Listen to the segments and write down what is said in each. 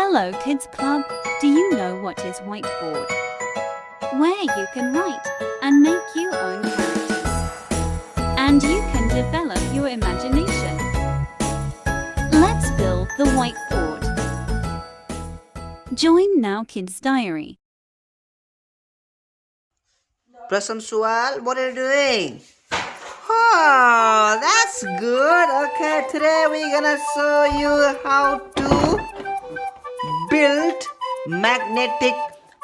Hello Kids Club, do you know what is whiteboard? Where you can write and make your own characters. And you can develop your imagination. Let's build the whiteboard. Join now Kids Diary. Prasam Sual, what are you doing? Oh, that's good. Okay, today we're gonna show you how to build magnetic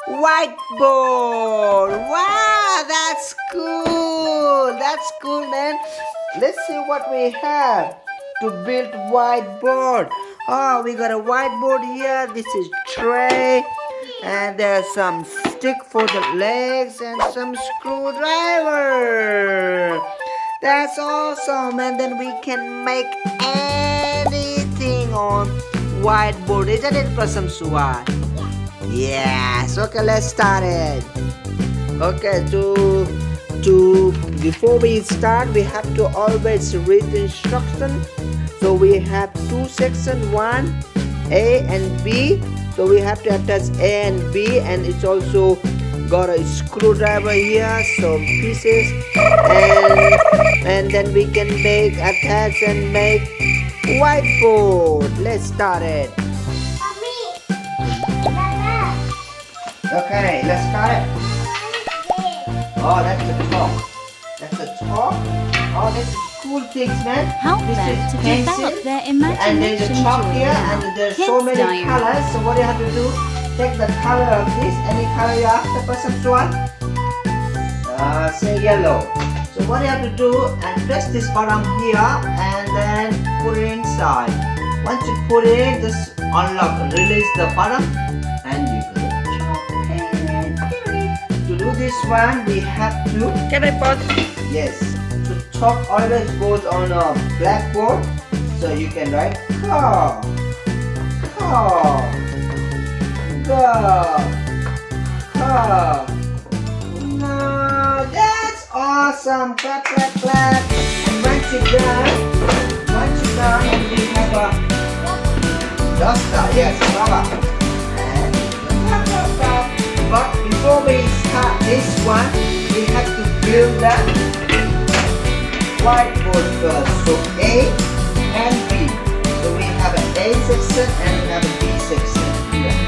whiteboard. Wow, that's cool. That's cool, man. Let's see what we have to build whiteboard. Oh, we got a whiteboard here. This is tray, and there's some stick for the legs and some screwdriver. That's awesome. And then we can make anything on whiteboard, isn't it, Prasam Suwai? Yes. Okay, let's start it. Okay, before we start, we have to always read the instruction. So we have two sections, one A and B. So we have to attach A and B, and it's also got a screwdriver here, some pieces, and then we can attach and make whiteboard. Let's start it. Okay, let's start it. Oh, that's the chalk. That's the chalk. Oh, this is cool things, man. Help this them is to pencil, develop their imagination. and there's a chalk here, and there's so Kids many Diary. colors. So what do you have to do? Take the color of this. Any color you ask the person to want. Say yellow. So what you have to do, and press this button here, and then put it inside. Once you put it in, just unlock, release the button, and you go. To do this one, we have to. Can I pause? Yes. So chalk always goes on a blackboard, so you can write car, car, car, car. No, that's awesome. Clap, clap, clap. And once you're done, and we have a duster. Yes, rubber. And but before we start this one, we have to build that whiteboard first. So A and B. So we have an A section and we have a B section here.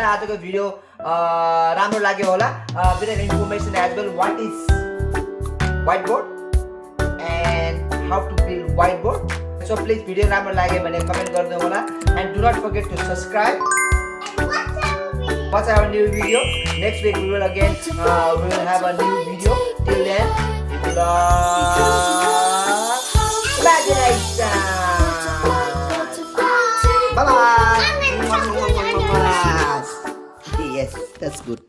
आजको video राम्रो लाग्यो होला with an information as well what is whiteboard and how to build whiteboard. So please video राम्रो लाग्यो भने comment गर्नु होला and do not forget to subscribe. Watch our new video. Next week we will again we will have a new video. Till then, if you love imagination. Bye bye. Yes, that's good.